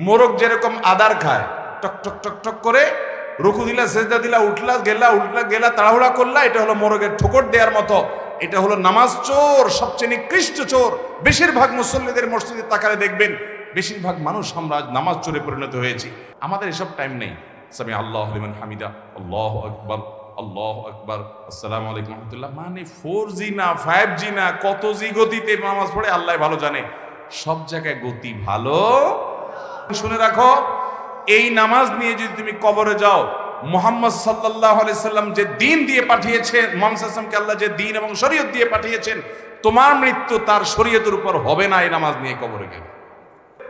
মোরগ যেরকম আদার খায়, টক টক টক টক করে, রুকু দিলা সেজদা দিলা উঠলা গেলা তাড়াহুড়া করলা, এটা হলো মোরগের ঠোকর দেওয়ার মতো। এটা হলো নামাজ চোর, সবচেয়ে নিকৃষ্ট চোর। বেশিরভাগ মুসল্লিদের মসজিদে তাকালে দেখবেন বেশিরভাগ মানুষ আমরা নামাজ চোরে পরিণত হয়েছি। আমাদের এসব টাইম নেই। সামি আল্লাহু লিমান হামিদা, আল্লাহু আকবার, আল্লাহু আকবার, আসসালামু আলাইকুম রহমতুল্লাহ, মানে 4G না 5G না কত জি গতিতে নামাজ পড়ে আল্লাহ ভালো জানে। সব জায়গায় গতি ভালো। শুনে রাখো, এই নামাজ নিয়ে যদি তুমি কবরে যাও, মুহাম্মদ সাল্লাল্লাহু আলাইহি সাল্লাম যে দ্বীন দিয়ে পাঠিয়েছেন, মুহাম্মদ সাল্লাল্লাহু আলাইহি সাল্লামকে আল্লাহ যে দ্বীন এবং শরীয়ত দিয়ে পাঠিয়েছেন, তোমার মৃত্যু তার শরীয়তের উপর হবে না এই নামাজ নিয়ে কবরে গেলে।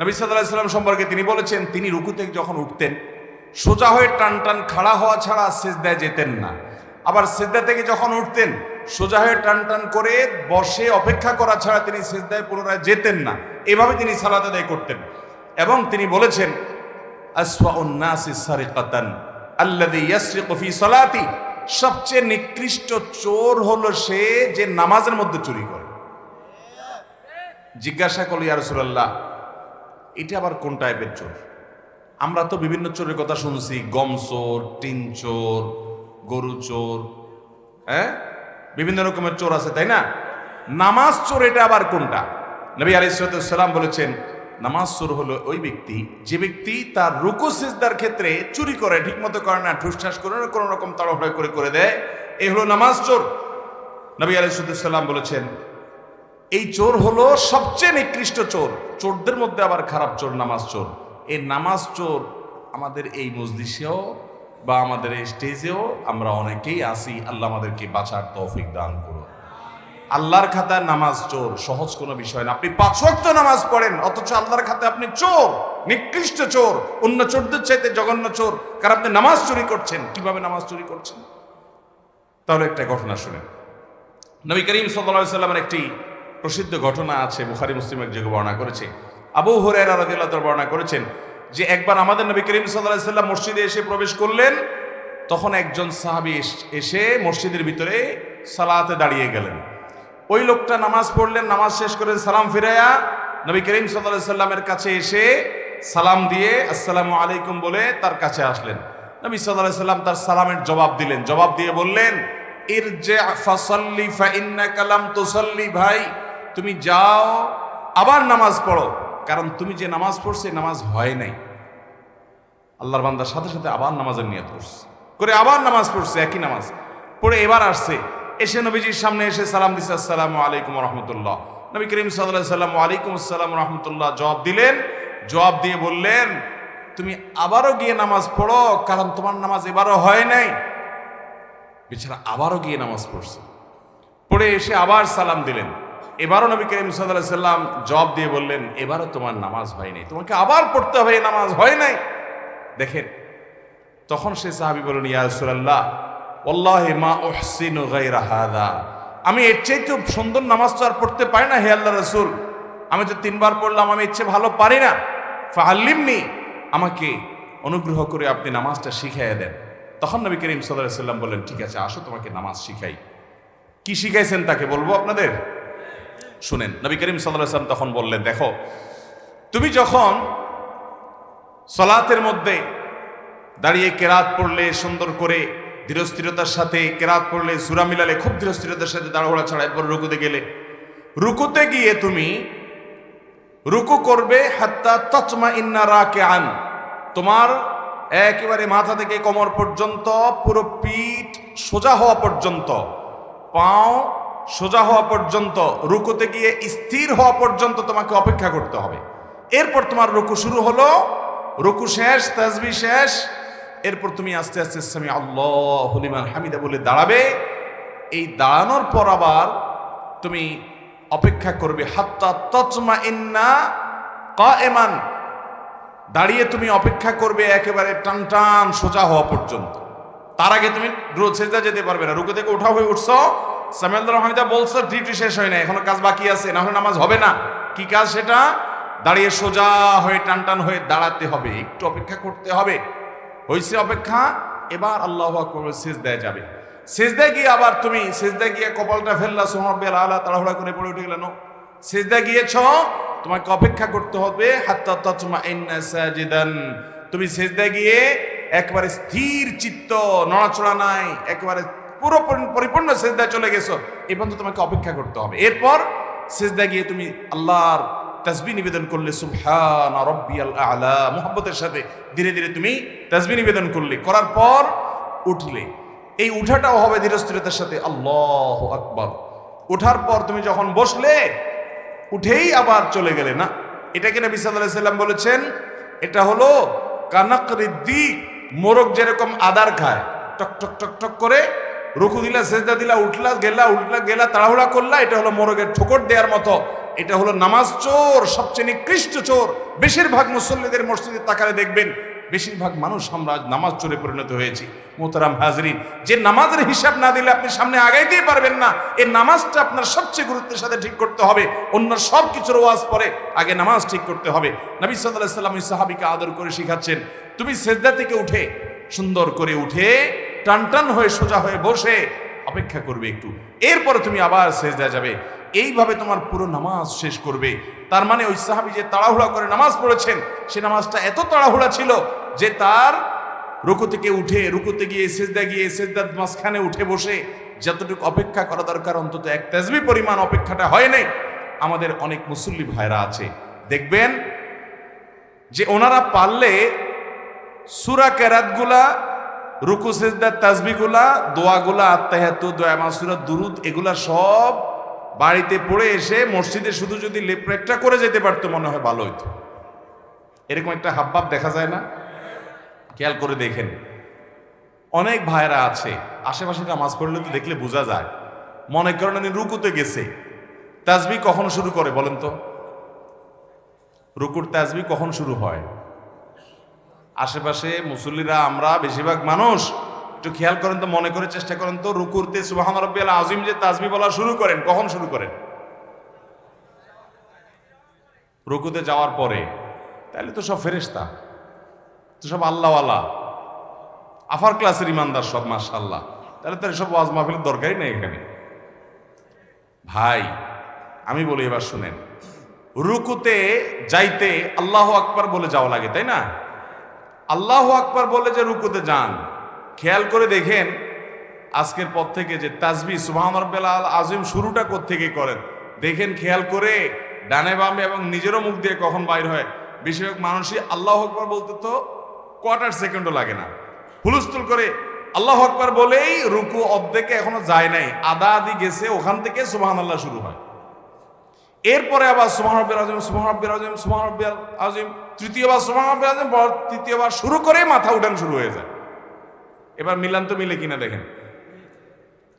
নবী সাল্লাল্লাহু আলাইহি সাল্লাম সম্পর্কে তিনি বলেছেন, তিনি রুকু থেকে যখন উঠতেন সোজা হয়ে টান টান খাড়া হওয়া ছাড়া সিজদায় যেতেন না। আবার সিজদা থেকে যখন উঠতেন সোজা হয়ে টান টান করে বসে অপেক্ষা করা ছাড়া তিনি সিজদায় পুনরায় যেতেন না। এভাবে তিনি সালাত আদায় করতেন। এবং তিনি বলেছেন, আসওয়াউন নাসি সারিকাতান আল্লাযী ইয়াসরিকু ফি সালাতি, সবচেয়ে নিকৃষ্ট চোর হলো সে যে নামাজের মধ্যে চুরি করে। জিজ্ঞাসা করল, ইয়া রাসূলুল্লাহ, এটা আবার কোন টাইপের চোর? আমরা তো বিভিন্ন চোরের কথা শুনছি, গম চোর, টিন চোর, গরু চোর, বিভিন্ন রকমের চোর আছে, তাই না? নামাজ চোর এটা আবার কোনটা? নবী আলাইহিস সালাম বলেছেন, নামাজ চোর হলো ওই ব্যক্তি যে ব্যক্তি তার রুকু সিজদার ক্ষেত্রে চুরি করে, ঠিকমতো করে না, ঠুসঠাস করে না, কোনো রকম তাড়াহুড়া করে দেয়, এই হলো নামাজ চোর। নবী আলাইহিস সালাম বলেছেন, এই চোর হলো সবচেয়ে নিকৃষ্ট চোর। চোরদের মধ্যে আবার খারাপ চোর নামাজ চোর। এই নামাজ চোর আমাদের এই মজলিসেও বা আমাদের এই স্টেজেও আমরা অনেকেই আসি। আল্লাহ আমাদেরকে বাঁচার তৌফিক দান করুন। আল্লাহর খাতায় নামাজ চোর সহজ কোনো বিষয় না। আপনি 5 ওয়াক্ত নামাজ পড়েন, অথচ আল্লাহর খাতায় আপনি চোর, নিকৃষ্ট চোর, অন্য চোরদের চাইতে জঘন্য চোর। কারণ আপনি নামাজ চুরি করছেন। কিভাবে নামাজ চুরি করছেন? তাহলে একটা ঘটনা শুনেন। নবী করিম সাল্লাল্লাহু আলাইহি ওয়াসাল্লামের একটি প্রসিদ্ধ ঘটনা আছে, বুখারী মুসলিম এক জায়গায় বর্ণনা করেছে। আবু হুরায়রা রাদিয়াল্লাহু তাআলা বর্ণনা করেছেন যে একবার আমাদের নবী করিম সাল্লাল্লাহু আলাইহি ওয়াসাল্লাম মসজিদে এসে প্রবেশ করলেন। তখন একজন সাহাবী এসে মসজিদের ভিতরে সালাতে দাঁড়িয়ে গেলেন। ওই লোকটা নামাজ পড়লেন, নামাজ শেষ করে সালাম ফিরাইয়া নবী করিম সাল্লাল্লাহু আলাইহি ওয়াসাল্লামের কাছে এসে সালাম দিয়ে আসসালামু আলাইকুম বলে তার কাছে আসলেন। নবী সাল্লাল্লাহু আলাইহি ওয়াসাল্লাম তার সালামের জবাব দিলেন। জবাব দিয়ে বললেন, ইরজি ফাসাল্লি ফা ইন্নাকা লাম তুসাল্লি, ভাই তুমি যাও আবার নামাজ পড়ো, কারণ তুমি যে নামাজ পড়ছে নামাজ হয় নাই। আল্লাহর বান্দার সাথে সাথে আবার নামাজের নিয়ত করছে, করে আবার নামাজ পড়ছে, একই নামাজ পড়ে এবার আসছে, এসে নবীজির সামনে এসে সালাম দিছে, আসসালামু আলাইকুম রাহমাতুল্লাহ। নবী করিম সাল্লাল্লাহু আলাইহি ওয়াসাল্লাম ওয়ালাইকুম আসসালাম রাহমাতুল্লাহ জবাব দিলেন। জবাব দিয়ে বললেন, তুমি আবারও গিয়ে নামাজ পড়ো, কারণ তোমার নামাজ এবারও হয় নাই। বেচারা আবারও গিয়ে নামাজ পড়ছে, পড়ে এসে আবার সালাম দিলেন। এবারও নবী করিম সাল্লাল্লাহু আলাইহি ওয়াসাল্লাম জবাব দিয়ে বললেন, এবারও তোমার নামাজ হয় নাই, তোমাকে আবার পড়তে হবে, নামাজ হয় নাই। দেখেন, তখন সে সাহাবী বললেন, ইয়া রাসূলুল্লাহ ওয়াল্লাহি মা উহসিনু গায়রা হাযা, আমি এর চাইতে সুন্দর নামাজ তো আর পড়তে পারি না হে আল্লাহর রাসূল। আমি তো 3 বার পড়লাম, আমি ইচ্ছে ভালো পারি না। ফাআল্লিমনি, আমাকে অনুগ্রহ করে আপনি নামাজটা শিখাইয়া দেন। তখন নবী করিম সাল্লাল্লাহু আলাইহি ওয়াসাল্লাম বললেন, ঠিক আছে আসো তোমাকে নামাজ শিখাই। কি শিখাইছেন তাকে বলবো আপনাদের, শুনেন। নবী করিম সাল্লাল্লাহু আলাইহি ওয়াসাল্লাম তখন বললেন, দেখো তুমি যখন সালাতের মধ্যে দাঁড়িয়ে কেরাত পড়লে, সুন্দর করে ধীরস্থিরতার সাথে কেরাত পড়লে, সূরা মিলালে খুব ধীরস্থিরতার সাথে, তাড়াহুড়া ছাড়া, এরপর রুকুতে গেলে, রুকুতে গিয়ে তুমি রুকু করবে হাত্তা তাতমাইন্না রাকিআন, তোমার একেবারে মাথা থেকে কোমর পর্যন্ত পুরো পিঠ সোজা হওয়া পর্যন্ত, পাও সোজা হওয়া পর্যন্ত, রুকুতে গিয়ে স্থির হওয়া পর্যন্ত তোমাকে অপেক্ষা করতে হবে। এরপর তোমার রুকু শুরু হলো, রুকু শেষ, তাসবিহ শেষ, এরপর তুমি আস্তে আস্তে সামি আল্লাহু লিমান হামিদা বলে দাঁড়াবে। এই দাঁড়ানোর পর আবার তুমি অপেক্ষা করবে হাত্তা তাতমাইন্না কায়েমান, দাঁড়িয়ে তুমি অপেক্ষা করবে একেবারে টান টান সোজা হওয়া পর্যন্ত। তার আগে তুমি সেজদা যেতে পারবে না। রুকু থেকে উঠা হয়ে উঠছো, সামি আল্লাহু হামিদা বলছো, ডিউটি শেষ হয় না, এখনো কাজ বাকি আছে, না হলে নামাজ হবে না। কি কাজ সেটা? দাঁড়িয়ে সোজা হয়ে টান টান হয়ে দাঁড়াতে হবে, একটু অপেক্ষা করতে হবে। হয়েছে অপেক্ষা, এবার আল্লাহু আকবার সিজদায় যাবে। সিজদায় গিয়ে আবার তুমি সিজদায় গিয়ে কপালটা ফেললা, সুবহানাল্লাহিল আলা, তাড়াহুড়া করে পড়ে উঠে গেলে, সিজদা গিয়েছ, তোমাকে অপেক্ষা করতে হবে হাত্তা তাতমাইন্না সাজিদান। তুমি সিজদা গিয়ে একবারে স্থির চিত্ত, নড়াচড়া নাই, একেবারে পুরো পরিপূর্ণ সিজদা চলে গেছো, এই পর্যন্ত তোমাকে অপেক্ষা করতে হবে। এরপর সিজদা গিয়ে তুমি আল্লাহর তাসবিহ নিবেদন করলে, সুবহান রাব্বিয়াল আ'লা, মুহাব্বতের সাথে ধীরে ধীরে তুমি তাসবিহ নিবেদন করলে, করার পর উঠলে। এই উঠাটাও হবে ধীরস্থিরতার সাথে, আল্লাহু আকবার। উঠার পর তুমি যখন বসলে, উঠেই আবার চলে গেলে না, এটাকে নবী সাল্লাল্লাহু আলাইহি সাল্লাম বলেছেন, এটা হলো কানাকরিদ্দিক, মোরগ যেরকম আদার খায়, টক টক টক টক করে রুকু দিলা, সেজদা দিলা, উঠলা গেলা তাড়াহুড়া করলা, এটা হলো মোরগের ঠোকর দেওয়ার মতো। এটা হলো নামাজ চোর, সবচেয়ে নিকৃষ্ট চোর। বেশিরভাগ মুসল্লিদের মসজিদে তাকালে দেখবেন বেশিরভাগ মানুষ আমরা নামাজ চোরে পরিণত হয়েছি। মোহতারাম হাজরিন, যে নামাজের হিসাব না দিলে আপনি সামনে আগাইতেই পারবেন না, এই নামাজটা আপনার সবচেয়ে গুরুত্বের সাথে ঠিক করতে হবে। অন্য সব কিছুর ওয়াজ পরে আগে নামাজ ঠিক করতে হবে। নবী সাল্লাল্লাহু আলাইহি ওয়াসাল্লাম ওই সাহাবীকে আদর করে শিখাচ্ছেন, তুমি সেজদা থেকে উঠে সুন্দর করে উঠে টান হয়ে সোজা হয়ে বসে অপেক্ষা করবে একটু, এরপরে তুমি আবার সেজদা যাবে। এইভাবে তোমার পুরো নামাজ শেষ করবে। তার মানে ওই সাহাবী যে তাড়াহুড়া করে নামাজ পড়েছেন, সে নামাজটা এত তাড়াহুড়া ছিল যে তার রুকু থেকে উঠে, রুকুতে গিয়ে সেজদা গিয়ে, সেজদার মাঝখানে উঠে বসে যতটুকু অপেক্ষা করা দরকার অন্তত এক তাসবিহ পরিমাণ অপেক্ষাটা হয় নাই। আমাদের অনেক মুসল্লি ভাইরা আছে, দেখবেন যে ওনারা পারলে সূরা কেরাতগুলা, রুকু সেজদার তাসবিহগুলা, দোয়াগুলা, আত্তাহিয়াতু, দোয়া মাসুরা, দুরুদ, এগুলা সব বাড়িতে পড়ে এসে মসজিদে শুধু যদি লেপরেটটা করে যেতে পারতো মনে হয় ভালো হইতো। এরকম একটা হাবভাব দেখা যায় না? খেয়াল করে দেখেন, অনেক ভাইরা আছে আশেপাশে নামাজ পড়লে তো দেখলে বোঝা যায়, মনে করেন উনি রুকুতে গেছে, তাসবিহ কখন শুরু করে বলেন তো? রুকুর তাসবিহ কখন শুরু হয়? আশেপাশে মুসল্লিরা, আমরা বেশিরভাগ মানুষ একটু খেয়াল করেন তো, মনে করে চেষ্টা করেন তো, রুকুরতে সুবহান রাব্বিয়াল আযীম যে তাসবিহ বলা শুরু করেন, কখন শুরু করেন? রুকুতে যাওয়ার পরে। তাহলে তো সব ফেরেশতা, তো সব আল্লাহওয়ালা, আফার ক্লাসের ইমানদার সব, মাশাআল্লাহ। তাহলে তো এসব ওয়াজ মাহফিলের দরকারই নেই এখানে। ভাই আমি বলি, এবার শুনেন, রুকুতে যাইতে আল্লাহু আকবার বলে যাওয়া লাগে, তাই না? আল্লাহু আকবার বলে যে রুকুতে যান, খেয়াল করে দেখেন আজকের পর থেকে যে তাসবিহ সুবহান রাব্বিয়াল আযীম শুরুটা কোত্থেকে করেন দেখেন, খেয়াল করে ডানে বামে এবং নিজেরও মুখ দিয়ে কখন বাইর হয়। বেশিরভাগ মানুষই আল্লাহু আকবার বলতে তো কোয়ার্টার সেকেন্ডও লাগে না, হুলস্থুল করে আল্লাহু আকবার বলেই রুকু অর্ধেকে এখনো যায় নাই, আদা আদি গেছে, ওখান থেকে সুবহানাল্লাহ শুরু হয়। এরপরে আবার সুবহান রাব্বিয়াল আযীম, সুবহান রাব্বিয়াল আযীম, সুবহান রাব্বিয়াল আযীম, তৃতীয়বার সুবহান রাব্বিয়াল আযীম, তৃতীয়বার শুরু করে মাথা উঠান শুরু হয়ে যায়। এবার মিলান তো মিলে কিনা দেখেন,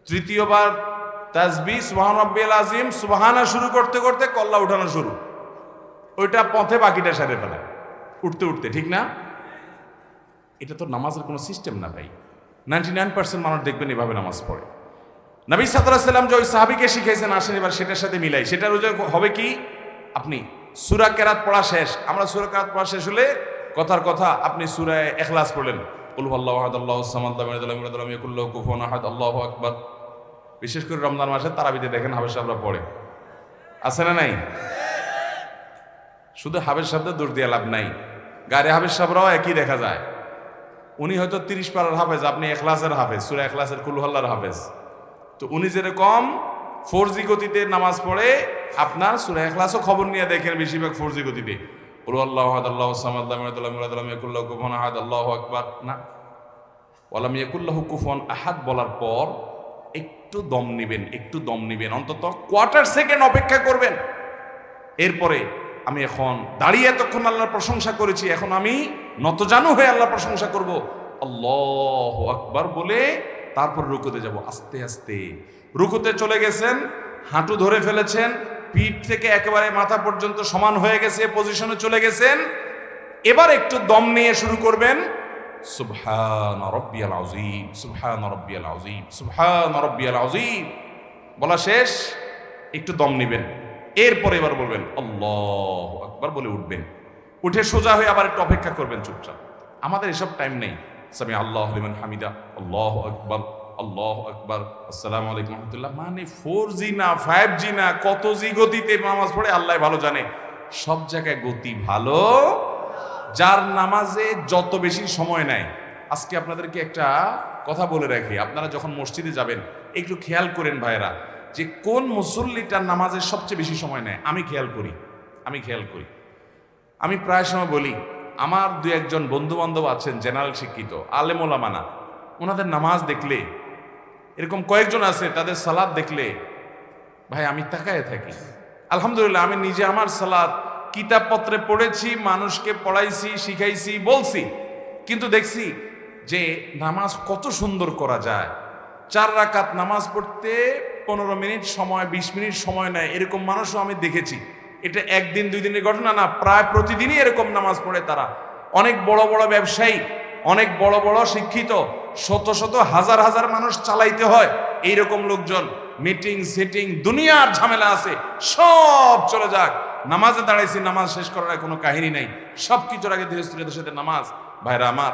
তৃতীয়বার তাসবিহ সুবহান রাব্বিয়াল আযীম, সুবহানা শুরু করতে করতে কল্লা উঠানো শুরু, ওইটা পথে বাকিটা সারে ফেলে উঠতে উঠতে, ঠিক না? এটা তো নামাজের কোনো সিস্টেম না ভাই। 99% মানুষ দেখবেন এভাবে নামাজ পড়ে। নবী সাল্লাল্লাহু আলাইহি সাল্লাম যে ওই সাহাবীকে শিখাইছেন, আসেন এবার সেটার সাথে মিলাই। সেটার হবে কি, আপনি সূরা কেরাত পড়া শেষ, আমরা সূরা কেরাত পড়া শেষ হলে কথার কথা আপনি সূরা ইখলাস পড়লেন, কুল হুয়াল্লাহু আহাদ আল্লাহুস সামাদ লাম ইয়ালিদ ওয়ালাম ইউলাদ ওয়ালাম ইয়াকুল লাহু কুফুয়ান আহাদ, আল্লাহু আকবার। বিশেষ করে রমজান মাসে তারাবিতে দেখেন হাফেজ সাহেবরা পড়ে, আছে না নাই? শুধু হাফেজ সাহেবদের দোষ দিয়ে লাভ নাই, গারে হাফেজ সাহেবরাও একই দেখা যায়। উনি হয়তো 30 পারার হাফেজ, আপনি ইখলাসের হাফেজ, সূরা ইখলাসের কুল হুয়াল্লাহর হাফেজ। তো উনি যেরকম 4G গতিতে নামাজ পড়ে, আপনার সূরা ইখলাসও খবর নিয়ে দেখেন বেশিরভাগ 4G গতিতে, কুল হুয়াল্লাহু আহাদ আল্লাহুস সামাদ লাম ইয়ালিদ ওয়ালাম ইউলাদ ওয়ালাম ইয়াকুল লাহু কুফুয়ান আহাদ, আল্লাহু আকবার না, ওয়ালাম ইয়াকুল লাহু কুফুয়ান আহাদ বলার পর একটু দম নিবেন, অন্তত কোয়ার্টার সেকেন্ড অপেক্ষা করবেন। এরপরে আমি এখন দাঁড়িয়ে এতক্ষণ আল্লাহর প্রশংসা করেছি, এখন আমি নতজানু হয়ে আল্লাহর প্রশংসা করব, আল্লাহু আকবার বলে তারপর রুকুতে যাব। আস্তে আস্তে রুকুতে চলে গেছেন, হাঁটু ধরে ফেলেছেন, পিঠ থেকে একেবারে মাথা পর্যন্ত সমান হয়ে গেছে, পজিশনে চলে গেছেন। এবার একটু দম নিয়ে শুরু করবেন, সুবহান রাব্বিয়াল আযীম, সুবহান রাব্বিয়াল আযীম, সুবহান রাব্বিয়াল আযীম বলা শেষ, একটু দম নেবেন। এরপরে এবার বলবেন আল্লাহু আকবার বলে উঠবেন, উঠে সোজা হয়ে আবার একটু অপেক্ষা করবেন চুপচাপ। আমাদের এসব টাইম নেই। সামি আল্লাহু লিমান হামিদা, আল্লাহু আকবার, আল্লাহু আকবার, আসসালামু আলাইকুম রহমতুল্লাহ, মানে 4G না 5G না কত জি গতিতে নামাজ পড়ে আল্লাহ ভালো জানে। সব জায়গায় গতি ভালো। যার নামাজে যত বেশি সময় নেয়, আজকে আপনাদেরকে একটা কথা বলে রাখি, আপনারা যখন মসজিদে যাবেন একটু খেয়াল করেন ভাইরা, যে কোন মুসল্লিটার নামাজে সবচেয়ে বেশি সময় নেয়। আমি খেয়াল করি। আমি প্রায় সময় বলি, আমার দু একজন বন্ধু বান্ধব আছেন জেনারেল শিক্ষিত, আলেম ওলামা না, ওনাদের নামাজ দেখলে, এরকম কয়েকজন আছে তাদের সালাত দেখলে ভাই আমি তাকায় থাকি। আলহামদুলিল্লাহ আমি নিজে আমার সালাত কিতাবপত্রে পড়েছি, মানুষকে পড়াইছি, শিখাইছি, বলছি, কিন্তু দেখছি যে নামাজ কত সুন্দর করা যায়। 4 রাকাত নামাজ পড়তে 15 মিনিট সময়, 20 মিনিট সময় নেয়, এরকম মানুষও আমি দেখেছি। এটা একদিন 2 দিনের ঘটনা না, প্রায় প্রতিদিনই এরকম নামাজ পড়ে তারা। অনেক বড় বড় ব্যবসায়ী, অনেক বড় বড় শিক্ষিত, শত শত হাজার হাজার মানুষ চালাইতে হয়, এইরকম লোকজন মিটিং সেটিং দুনিয়ার ঝামেলা আছে, সব চলে যাক, নামাজে দাঁড়াইছি, নামাজ শেষ করার কোনো কাহিনী নাই, সব কিছুর আগে ধীরে স্থিরতার সাথে নামাজ। ভাইরা আমার,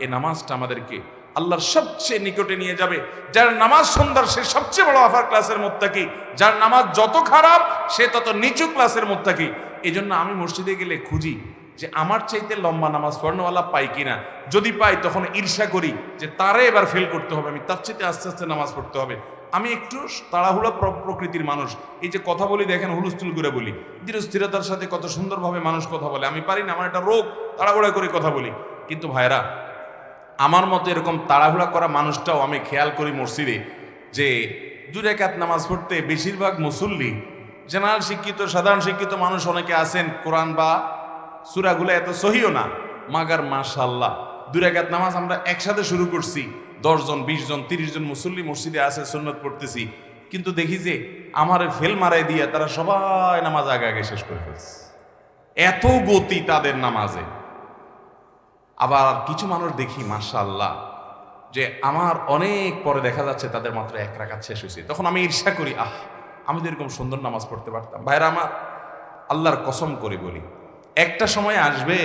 এই নামাজটা আমাদেরকে আল্লাহর সবচেয়ে নিকটে নিয়ে যাবে। যার নামাজ সুন্দর সে সবচেয়ে বড় আফার ক্লাসের মুত্তাকি, যার নামাজ যত খারাপ সে তত নিচু ক্লাসের মুত্তাকি। এই জন্য আমি মসজিদে গেলে খুঁজি যে আমার চাইতে লম্বা নামাজ পড়ানোওয়ালা পাই কিনা। যদি পাই তখন ঈর্ষা করি যে তারে এবার ফেল করতে হবে, আমি তার চাইতে আস্তে আস্তে নামাজ পড়তে হবে। আমি একটু তাড়াহুড়া প্রকৃতির মানুষ, এই যে কথা বলি দেখেন হুলস্থুল করে বলি, ধীর স্থিরতার সাথে কত সুন্দরভাবে মানুষ কথা বলে, আমি পারি না, আমার একটা রোগ, তাড়াহুড়া করে কথা বলি। কিন্তু ভাইরা, আমার মতো এরকম তাড়াহুড়া করা মানুষটাও আমি খেয়াল করি মসজিদে, যে 2 রাকাত নামাজ পড়তে বেশিরভাগ মুসল্লি জেনারেল শিক্ষিত, সাধারণ শিক্ষিত মানুষ অনেকে আছেন, কোরআন বা সূরাগুলো এত সহিও না, মাগার মাশাআল্লাহ 2 রাকাত নামাজ আমরা একসাথে শুরু করছি, 10 জন 20 জন 30 জন মুসল্লি মসজিদে আছে, সুন্নত পড়তেছি, কিন্তু দেখি যে আমারে ফেল মারাই দিয়ে তারা সবাই নামাজ আগে আগে শেষ করে ফেলছে। এত গতি তাদের নামাজে। আবার কিছু মানুষ দেখি মাশাআল্লাহ, যে আমার অনেক পরে দেখা যাচ্ছে তাদের মাত্র 1 রাকাত শেষ হয়েছে, তখন আমি ঈর্ষা করি, আমি তো এরকম সুন্দর নামাজ পড়তে পারতাম। ভাইরা আমার, আল্লাহর কসম করে বলি, একটা সময় আসবে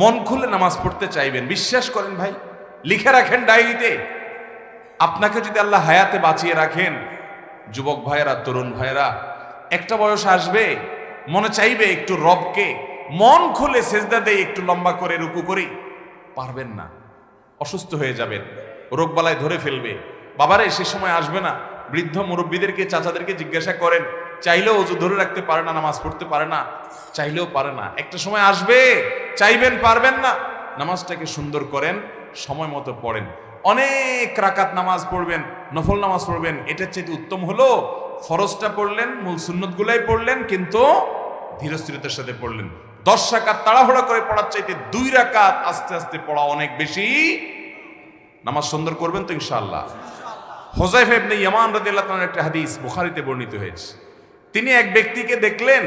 মন খুলে নামাজ পড়তে চাইবেন, বিশ্বাস করেন ভাই, লিখে রাখেন ডায়েরিতে। আপনাকে যদি আল্লাহ হায়াতে বাঁচিয়ে রাখেন, যুবক ভাইয়েরা, তরুণ ভাইয়েরা, একটা বয়স আসবে মনে চাইবে একটু রবকে মন খুলে সেজদা দেই, একটু লম্বা করে রুকু করি, পারবেন না, অসুস্থ হয়ে যাবেন, রোগবালায় ধরে ফেলবে। বাবারে সে সময় আসবে না? বৃদ্ধ মুরব্বীদেরকে, চাচাদেরকে জিজ্ঞাসা করেন, চাইলেও অজু ধরে রাখতে পারে না, নামাজ পড়তে পারে না, চাইলেও পারে না। একটা সময় আসবে চাইবেন, পারবেন না। নামাজটাকে সুন্দর করেন, সময় মতো পড়েন, অনেক রাকাত নামাজ পড়বেন, নফল নামাজ পড়বেন। এটার চেয়ে উত্তম হলো ফরজটা পড়লেন, মূল সুন্নতগুলাই পড়লেন, কিন্তু ধীরস্থিরতার সাথে পড়লেন। 10 রাকাত তাড়াহুড়া করে পড়ার চাইতে 2 রাকাত আস্তে আস্তে পড়া অনেক বেশি। নামাজ সুন্দর করবেন তো ইনশাআল্লাহ। হুযায়ফা ইবনে ইয়ামান রাদিয়াল্লাহু তাআলার একটা হাদিস বুখারীতে বর্ণিত হয়েছে। তিনি এক ব্যক্তিকে দেখলেন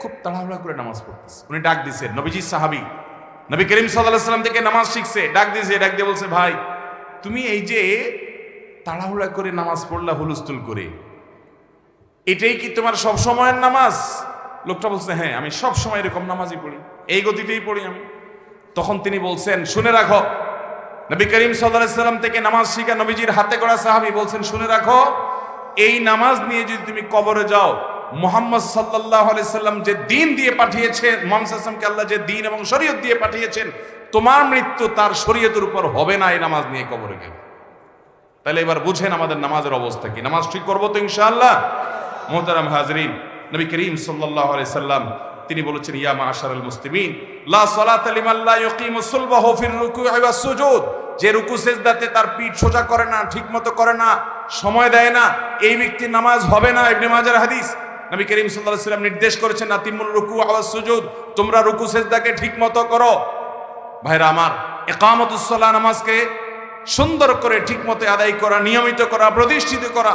খুব তাড়াহুড়া করে নামাজ পড়তেছে, উনি ডাক দিয়েছেন, নবীজি সাহাবী, নবী করিম সাল্লাল্লাহু আলাইহি ওয়াসাল্লাম থেকে নামাজ শিখছে, ডাক দিয়েছে, ডাক দিয়ে বলছে, ভাই তুমি এই যে তাড়াহুড়া করে নামাজ পড়লা হুলস্থুল করে, এটাই কি তোমার সব সময়ের নামাজ? লোকটা বলছে, হ্যাঁ আমি সব সময় এরকম নামাজই পড়ি, এই গতিতেই পড়ি আমি। তখন তিনি বলছেন, শুনে রাখো, নবী করিম সাল্লাল্লাহু আলাইহি ওয়াসাল্লাম থেকে নামাজ শিখা নবীজির হাতে গড়া সাহাবী বলছেন, শুনে রাখো, এই নামাজ নিয়ে যদি তুমি কবরে যাও, মুহাম্মদ সাল্লাল্লাহু আলাইহি সাল্লাম যে দ্বীন দিয়ে পাঠিয়েছেন, মুহাম্মদ সাল্লাল্লাহু আলাইহি ওয়াসাল্লামকে আল্লাহ যে দ্বীন এবং শরীয়ত দিয়ে পাঠিয়েছেন, তোমার মৃত্যু তার শরীয়তের উপর হবে না এই নামাজ নিয়ে কবরে গেলে। তাহলে এবার বুঝেন আমাদের নামাজের অবস্থা কি। নামাজ ঠিক করবো তো ইনশাআল্লাহ। মুহতারাম হাজরিন, নবী করিম সাল্লাল্লাহু আলাইহি সাল্লাম তিনি বলেছেন, ইয়া মাআশারাল মুসলিমিন লা সালাতা লিমান লা ইউকিমু সুলবাহু ফির রুকু'i ওয়াস সুজুদ, যে রুকু সিজদাতে তার পিঠ সোজা করে না, ঠিকমতো করে না, সময় দেয় না, এই ব্যক্তির নামাজ হবে না। ইবনে মাজার হাদিস, নবী করিম সাল্লাল্লাহু আলাইহি সাল্লাম নির্দেশ করেছেন, আতিমুর রুকু'a ওয়াস সুজুদ, তোমরা রুকু সিজদাকে ঠিকমতো করো। ভাইরা আমার, ইকামাতুস সালাহ, নামাজকে সুন্দর করে ঠিকমতো আদায় করা, নিয়মিত করা, প্রতিষ্ঠিত করা,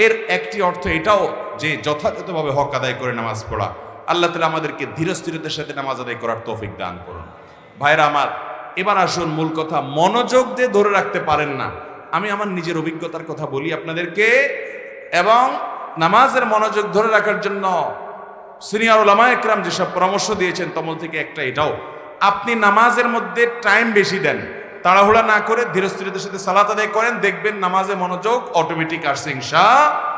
এর একটি অর্থ এটাও যে যথাযথভাবে হক আদায় করে নামাজ পড়া। আল্লাহ তাআলা আমাদেরকে ধীরস্থিরতার সাথে নামাজ আদায় করার তৌফিক দান করুন। ভাইরা আমার, এবার আসুন মূল কথা, মনোযোগ দিয়ে ধরে রাখতে পারেন না। আমি আমার নিজের অভিজ্ঞতার কথা বলি আপনাদেরকে, এবং নামাজের মনোযোগ ধরে রাখার জন্য সিনিয়র উলামায়ে কেরাম যেসব পরামর্শ দিয়েছেন তার মধ্যে থেকে একটা এটাও, আপনি নামাজের মধ্যে টাইম বেশি দেন, তাড়াহুড়া না করে ধীরস্থিরতার সাথে সালাত আদায় করেন, দেখবেন নামাজে মনোযোগ অটোমেটিক আসছে ইনশাআল্লাহ।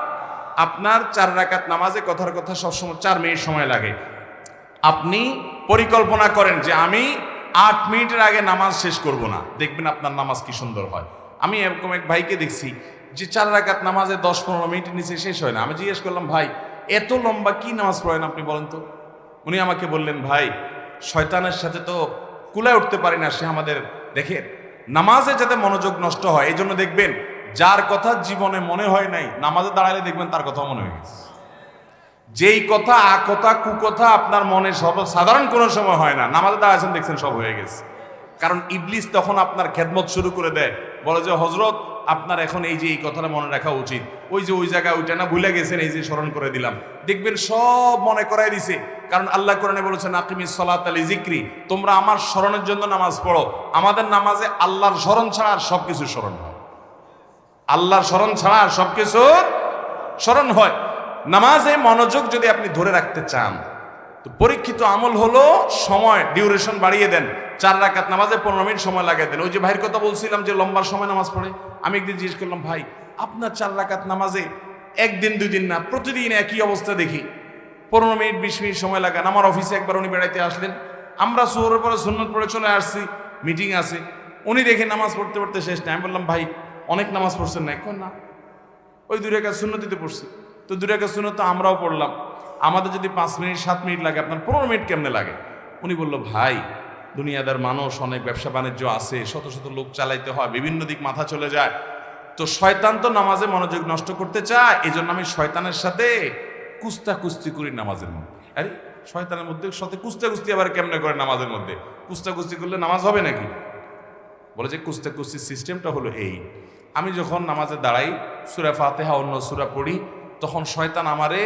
আপনার 4 রাকাত নামাজে কথার কথা সবসময় 4 মিনিট সময় লাগে। আপনি পরিকল্পনা করেন যে আমি 8 মিনিটের আগে নামাজ শেষ করব না, দেখবেন আপনার নামাজ কি সুন্দর হয়। আমি এরকম এক ভাইকে দেখছি যে 4 রাকাত নামাজে 10-15 মিনিটের নিচে শেষ হয় না। আমি জিজ্ঞেস করলাম, ভাই এত লম্বা কি নামাজ পড়েন আপনি বলেন তো? উনি আমাকে বললেন, ভাই শয়তানের সাথে তো কুলায় উঠতে পারি না, সে আমাদের দেখে নামাজে যাতে মনোযোগ নষ্ট হয়। এই জন্য দেখবেন যার কথা জীবনে মনে হয় নাই, নামাজে দাঁড়ালে দেখবেন তার কথা মনে হয়ে গেছে। যেই কথা আকথা কুকথা আপনার মনে সাধারণ কোনো সময় হয় না, নামাজে দাঁড়াচ্ছেন দেখছেন সব হয়ে গেছে। কারণ ইবলিস তখন আপনার খেদমত শুরু করে দেয়, বলে যে হজরত আপনার এখন এই যে এই কথাটা মনে রাখা উচিত, ওই যে ওই জায়গায় ওইটা না ভুলে গেছেন, এই যে স্মরণ করে দিলাম। দেখবেন সব মনে করাই দিছে। কারণ আল্লাহ কোরআনে বলেছেন আকিমিস সালাতা লিযিকরি, তোমরা আমার স্মরণের জন্য নামাজ পড়ো। আমাদের নামাজে আল্লাহর স্মরণ ছাড়া আর সবকিছু স্মরণ হয়। আল্লাহর স্মরণ ছাড়া আর সবকিছু স্মরণ হয়। নামাজে মনোযোগ যদি আপনি ধরে রাখতে চান, তো পরীক্ষিত আমল হলো সময় ডিউরেশন বাড়িয়ে দেন। 4 রাকাত নামাজে 15 মিনিট সময় লাগিয়ে দেন। ওই যে ভাইয়ের কথা বলছিলাম যে লম্বা সময় নামাজ পড়ে, আমি একদিন জিজ্ঞেস করলাম, ভাই আপনার 4 রাকাত নামাজে একদিন 2 দিন না, প্রতিদিন একই অবস্থা দেখি, 15 মিনিট 20 মিনিট সময় লাগান। আমার অফিসে একবার উনি বেড়াইতে আসলেন, আমরা সুহরের পরে সুন্নত পড়ে চলে আসছি, মিটিং আছে, উনি দেখে নামাজ পড়তে পড়তে শেষ নেই। আমি বললাম, ভাই অনেক নামাজ পড়ছেন না? এখন না, ওই 2 রাকাত সুন্নতিতে পড়ছি। তো 2 রাকাত সুন্নত তো আমরাও পড়লাম, আমাদের যদি 5 মিনিট 7 মিনিট লাগে, আপনার 15 মিনিট কেমনে লাগে? উনি বলল, ভাই দুনিয়াদার মানুষ, অনেক ব্যবসা বাণিজ্য আছে, শত শত লোক চালাইতে হয়, বিভিন্ন দিক মাথা চলে যায়, তো শয়তান তো নামাজে মনোযোগ নষ্ট করতে চায়, এই জন্য আমি শয়তানের সাথে কুস্তি করি নামাজের মধ্যে। আরে শয়তানের মধ্যে সাথে কুস্তি আবার কেমনে করে নামাজের মধ্যে? কুস্তি করলে নামাজ হবে নাকি? বলে যে কুস্তির সিস্টেমটা হলো এই, আমি যখন নামাজে দাঁড়াই, সূরা ফাতিহা অন্য সূরা পড়ি, তখন শয়তান আমারে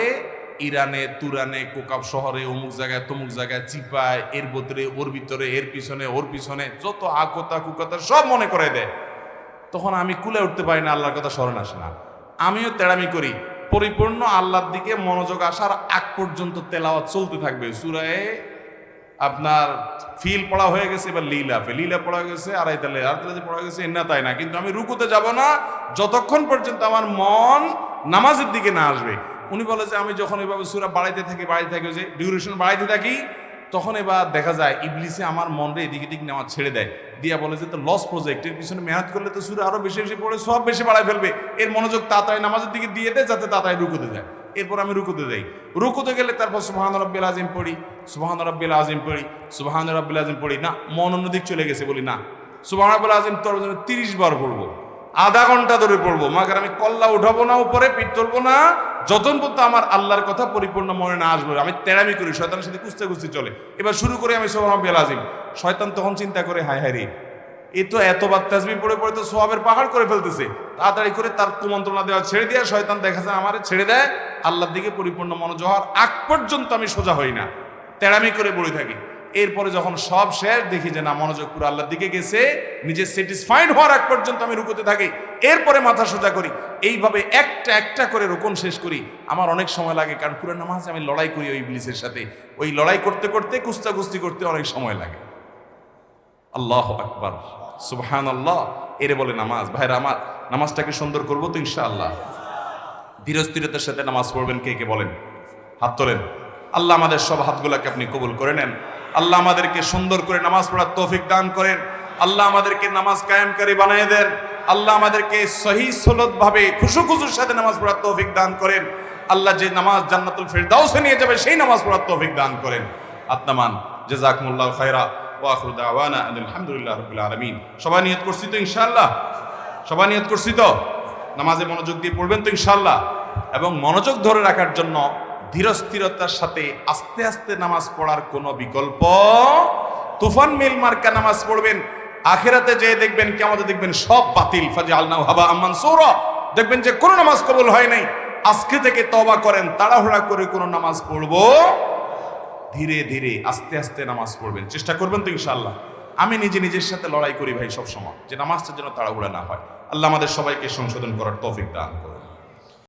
ইরানে, তুরানে, কোকাব শহরে, অমুক জায়গায় তমুক জায়গায় চিপায়, এর ভিতরে ওর ভিতরে, এর পিছনে ওর পিছনে যত আকতা কুকতা সব মনে করে দেয়। তখন আমি কুলে উঠতে পারি না, আল্লাহর কথা স্মরণ আসে না। আমিও তেড়ামি করি। পরিপূর্ণ আল্লাহর দিকে মনোযোগ আসার আগ পর্যন্ত তেলাওয়াত চলতে থাকবে। সূরায়ে আপনার ফিল পড়া হয়ে গেছে, এবার লীলা পড়া হয়ে গেছে, আড়াই তালে পড়া হয়ে গেছে, এন্না তাই না, কিন্তু আমি রুকুতে যাব না যতক্ষণ পর্যন্ত আমার মন নামাজের দিকে না আসবে। উনি বলে যে আমি যখন এভাবে সূরা বাড়াইতে থাকি যে ডিউরেশন বাড়াইতে থাকি, তখন এবার দেখা যায় ইবলিসে আমার মনরে এদিকে দিক নেওয়া ছেড়ে দেয়, দিয়া বলে যে তো লস প্রজেক্টের পিছনে মেহনত করলে তো সূরা আরো বেশি পড়ে সব বেশি বাড়াই ফেলবে, এর মনোযোগ তাড়াতাড়ি নামাজের দিকে দিয়ে দেয় যাতে তাড়াতাড়ি রুকুতে যায়। এরপর আমি রুকুতে যাই, রুকুতে গেলে তারপর সুবহান রাব্বিল আযীম পড়ি, সুবহান রাব্বিল আযীম পড়ি, না মন অন্যদিক চলে গেছে, বলি না সুবহান রাব্বিল আযীম তোর জন্য 30 বার পড়বো, আধা ঘন্টা ধরে পড়বো, মাগার আমি কল্লা উঠাবো না, উপরে পিঠ তুলবো না, যতক্ষণ পর্যন্ত আমার আল্লাহর কথা পরিপূর্ণ মনে না আসবে। আমি তেড়ামি করি, শয়তানের সাথে কুস্তি চলে। এবার শুরু করি আমি সুবহান রাব্বিল আযীম। শয়তান তখন চিন্তা করে, হায় হায় রে, এ তো এতবার তাসবিহ পড়ে তো সওয়াবের পাহাড় করে ফেলতেছে, তাড়াতাড়ি করে তার কুমন্ত্রণা দেওয়া ছেড়ে দিয়ে শয়তান দেখা যায় আমারে ছেড়ে দেয়। আল্লাহর দিকে পরিপূর্ণ মনোযোগ হওয়ার আগ পর্যন্ত আমি সোজা হই না, তেড়ামি করে পড়ে থাকি। এরপরে যখন সব শেষ, দেখি যে না মনোযোগ পুরো আল্লাহর দিকে গেছে, নিজে স্যাটিসফাইড হওয়ার আগ পর্যন্ত আমি রুকুতে থাকি, এরপরে মাথা সোজা করি। এইভাবে একটা করে রুকুন শেষ করি। আমার অনেক সময় লাগে, কারণ পুরো নামাজে আমি লড়াই করি ওই ইবলিসের সাথে। ওই লড়াই করতে কুস্তি করতে অনেক সময় লাগে। আল্লাহু আকবার, সুবহানাল্লাহ, এরে বলে নামাজ। ভাইরা আমার, নামাজটাকে সুন্দর করবো তো ইনশাআল্লাহ। ধীরস্থিরতার সাথে নামাজ পড়বেন কে কে বলেন? হাত তোলেন। আল্লাহ আমাদের সব হাতগুলাকে আপনি কবুল করে নেন। আল্লাহ আমাদেরকে সুন্দর করে নামাজ পড়ার তৌফিক দান করেন। আল্লাহ আমাদেরকে নামাজ কায়েমকারী বানিয়ে দেন। আল্লাহ আমাদেরকে সহি সলত ভাবে খুশুর সাথে নামাজ পড়ার তৌফিক দান করেন। আল্লাহ যে নামাজ জান্নাতুল ফিরদাউসে নিয়ে যাবে সেই নামাজ পড়ার তৌফিক দান করেন। আত্মামান জাযাকুমুল্লাহু খায়রা ওয়া আখিরু দাওয়ানা আলহামদুলিল্লাহি রাব্বিল আলামিন। সবাই নিয়ত করছি তো ইনশাআল্লাহ? সবাই নিয়ত করছি তো? নামাজে মনোযোগ দিয়ে পড়বেন তো ইনশাআল্লাহ? এবং মনোযোগ ধরে রাখার জন্য ধীরস্থিরতার সাথে আস্তে আস্তে নামাজ পড়ার কোনো বিকল্প, তুফান মিল মার্কা নামাজ পড়বেন। আখিরাতে যেয়ে দেখবেন, কিয়ামতে দেখবেন সব বাতিল, ফাজআলনাহু হাবাআম মানসুরা। দেখবেন যে কোনো নামাজ কবুল হয় নাই। আজকে থেকে তওবা করেন, তাড়াহুড়া করে কোনো নামাজ পড়বো, ধীরে ধীরে আস্তে আস্তে নামাজ পড়বেন, চেষ্টা করবেন তো ইনশাআল্লাহ? আমি নিজের সাথে লড়াই করি ভাই সব সময়, যে নামাজটা যেন তাড়াহুড়া না হয়। আল্লাহ আমাদের সবাইকে সংশোধন করার তৌফিক দান করুন।